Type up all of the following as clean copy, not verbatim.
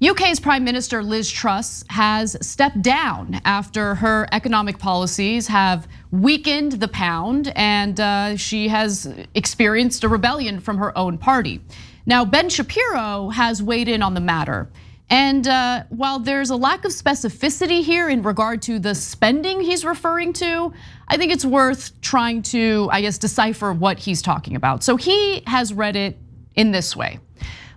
UK's Prime Minister Liz Truss has stepped down after her economic policies have weakened the pound, and she has experienced a rebellion from her own party. Now, Ben Shapiro has weighed in on the matter. And while there's a lack of specificity here in regard to the spending he's referring to, I think it's worth trying to, decipher what he's talking about. So he has read it in this way.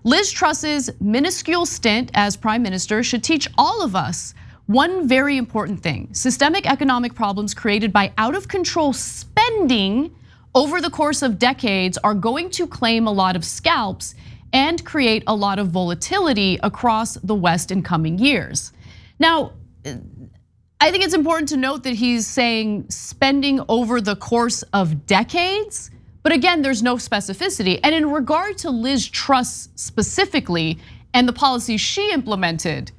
Liz Truss's minuscule stint as prime minister should teach all of us one very important thing. Systemic economic problems created by out of control spending over the course of decades are going to claim a lot of scalps and create a lot of volatility across the West in coming years. Now, I think it's important to note that he's saying spending over the course of decades, but again, there's no specificity. And in regard to Liz Truss specifically and the policies she implemented,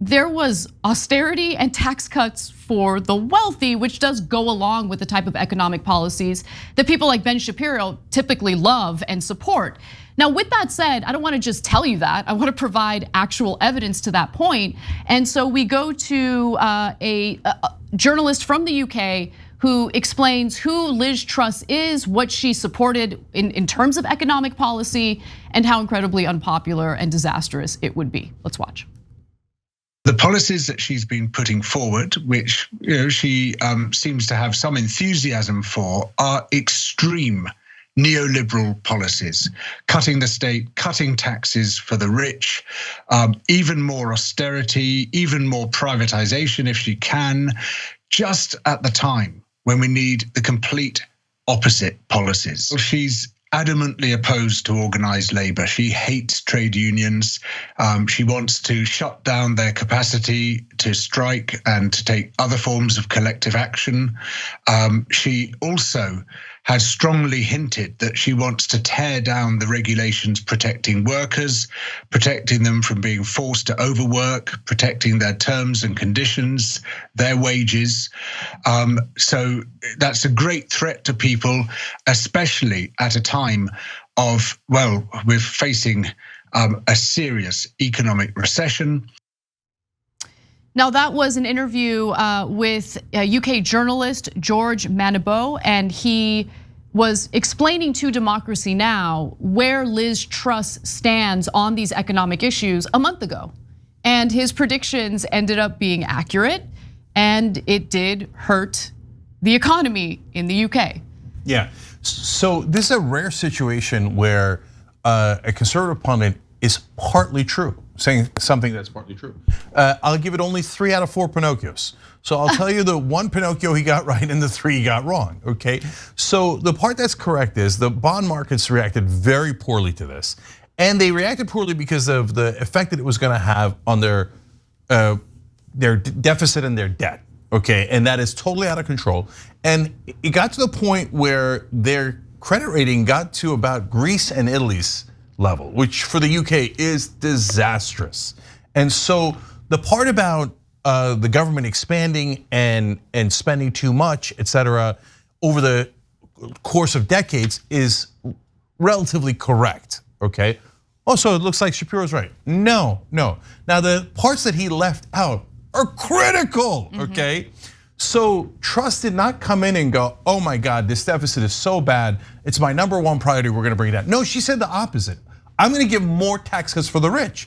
there was austerity and tax cuts for the wealthy, which does go along with the type of economic policies that people like Ben Shapiro typically love and support. Now, with that said, I don't want to just tell you that. I want to provide actual evidence to that point. And so we go to a journalist from the UK who explains who Liz Truss is, what she supported in terms of economic policy, and how incredibly unpopular and disastrous it would be. Let's watch. The policies that she's been putting forward, which she seems to have some enthusiasm for, are extreme neoliberal policies, cutting the state, cutting taxes for the rich, even more austerity, even more privatization if she can, just at the time when we need the complete opposite policies. She's adamantly opposed to organized labor. She hates trade unions. She wants to shut down their capacity to strike and to take other forms of collective action. She also has strongly hinted that she wants to tear down the regulations protecting workers, protecting them from being forced to overwork, protecting their terms and conditions, their wages. So that's a great threat to people, especially at a time of, well, we're facing a serious economic recession. Now, that was an interview with UK journalist George Manibo, and he was explaining to Democracy Now! Where Liz Truss stands on these economic issues a month ago. And his predictions ended up being accurate, and it did hurt the economy in the UK. Yeah, so this is a rare situation where a conservative pundit is partly true, saying something that's partly true. I'll give it only 3 out of 4 Pinocchios. So I'll tell you the 1 Pinocchio he got right and the 3 he got wrong, okay? So the part that's correct is the bond markets reacted very poorly to this. And they reacted poorly because of the effect that it was gonna have on their deficit and their debt, okay? And that is totally out of control. And it got to the point where their credit rating got to about Greece and Italy's level, which for the UK is disastrous. And so the part about the government expanding and spending too much, et cetera, over the course of decades is relatively correct, okay? Also, it looks like Shapiro's right. No. Now the parts that he left out are critical, okay? So Truss did not come in and go, oh my God, this deficit is so bad, it's my #1 priority, we're gonna bring it down. No, she said the opposite. I'm gonna give more tax cuts for the rich,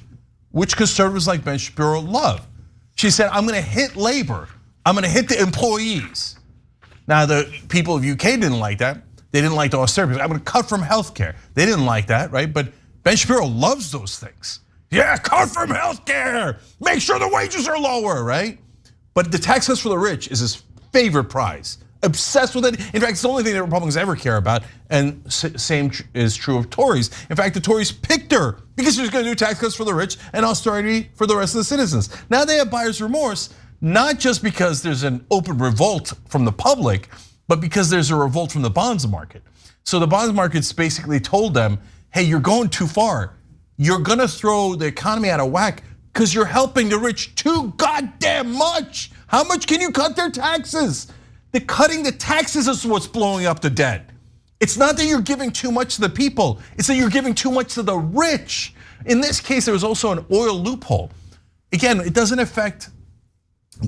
which conservatives like Ben Shapiro love. She said, I'm gonna hit labor, I'm gonna hit the employees. Now the people of UK didn't like that. They didn't like the austerity. I'm gonna cut from healthcare. They didn't like that, right? But Ben Shapiro loves those things. Yeah, cut from healthcare, make sure the wages are lower, right? But the tax cuts for the rich is his favorite prize. Obsessed with it. In fact, it's the only thing that Republicans ever care about, and same is true of Tories. In fact, the Tories picked her because she was gonna do tax cuts for the rich and austerity for the rest of the citizens. Now they have buyer's remorse, not just because there's an open revolt from the public, but because there's a revolt from the bonds market. So the bonds markets basically told them, hey, you're going too far. You're gonna throw the economy out of whack because you're helping the rich too goddamn much. How much can you cut their taxes? The cutting the taxes is what's blowing up the debt. It's not that you're giving too much to the people, it's that you're giving too much to the rich. In this case, there was also an oil loophole. Again, it doesn't affect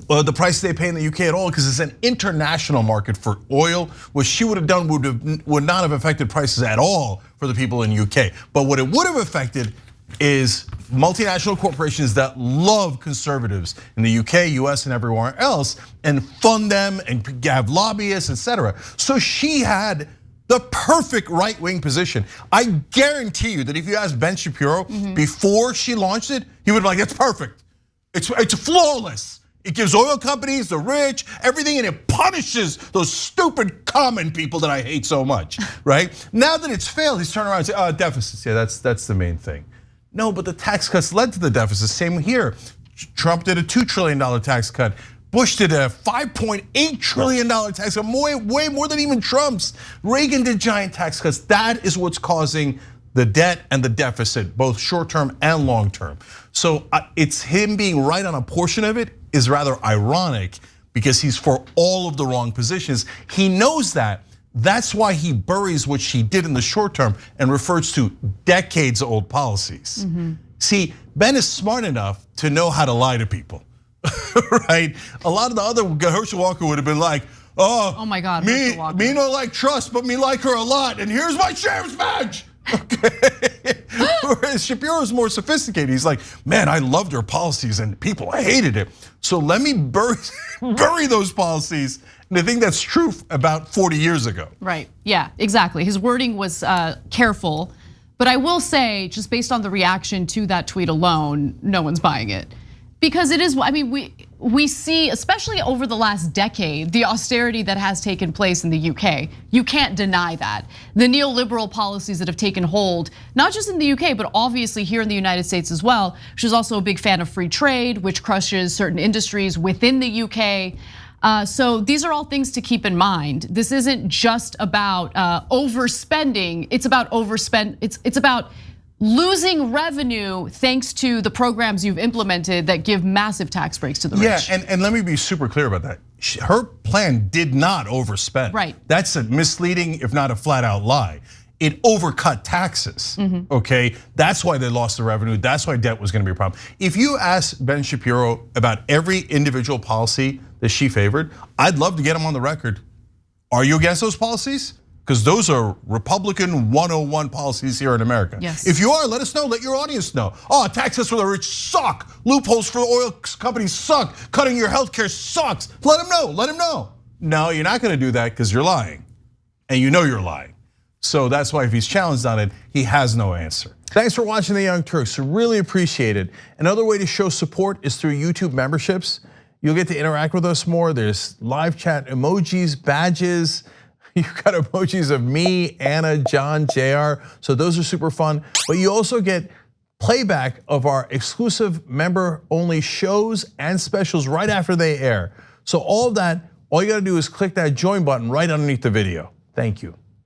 the price they pay in the UK at all because it's an international market for oil. What she would have done would not have affected prices at all for the people in UK. But what it would have affected is multinational corporations that love conservatives in the UK, US, and everywhere else, and fund them and have lobbyists, etc. So she had the perfect right-wing position. I guarantee you that if you asked Ben Shapiro before she launched it, he would be like, "It's perfect. It's flawless. It gives oil companies, the rich, everything, and it punishes those stupid common people that I hate so much." Right? Now that it's failed, he's turning around and saying, deficits. Yeah, that's the main thing. No, but the tax cuts led to the deficit. Same here. Trump did a $2 trillion tax cut. Bush did a $5.8 trillion tax cut, way more than even Trump's. Reagan did giant tax cuts. That is what's causing the debt and the deficit, both short term and long term. So it's him being right on a portion of it is rather ironic because he's for all of the wrong positions. He knows that. That's why he buries what she did in the short term and refers to decades old policies. See, Ben is smart enough to know how to lie to people, right? A lot of the other, Herschel Walker would have been like, oh my God, me no like Truss, but me like her a lot, and here's my sheriff's badge. Okay. Whereas Shapiro is more sophisticated. He's like, man, I loved her policies and people hated it. So let me bury those policies. And I think that's true about 40 years ago. Right, yeah, exactly. His wording was careful, but I will say, just based on the reaction to that tweet alone, no one's buying it. Because it is, I mean, we see, especially over the last decade, the austerity that has taken place in the UK. You can't deny that. The neoliberal policies that have taken hold, not just in the UK, but obviously here in the United States as well. She's also a big fan of free trade, which crushes certain industries within the UK. So these are all things to keep in mind. This isn't just about overspending. It's about It's about losing revenue thanks to the programs you've implemented that give massive tax breaks to the rich. Yeah, and let me be super clear about that. Her plan did not overspend. Right. That's a misleading, if not a flat out lie. It overcut taxes, okay? That's why they lost the revenue. That's why debt was gonna be a problem. If you ask Ben Shapiro about every individual policy that she favored, I'd love to get him on the record. Are you against those policies? Because those are Republican 101 policies here in America. Yes. If you are, let us know, let your audience know. Taxes for the rich suck. Loopholes for the oil companies suck. Cutting your healthcare sucks. Let them know. No, you're not gonna do that because you're lying. And you know you're lying. So that's why if he's challenged on it, he has no answer. Thanks for watching The Young Turks, really appreciate it. Another way to show support is through YouTube memberships. You'll get to interact with us more. There's live chat emojis, badges. You've got emojis of me, Anna, John, JR, so those are super fun. But you also get playback of our exclusive member-only shows and specials right after they air. So all of that, all you gotta do is click that join button right underneath the video. Thank you.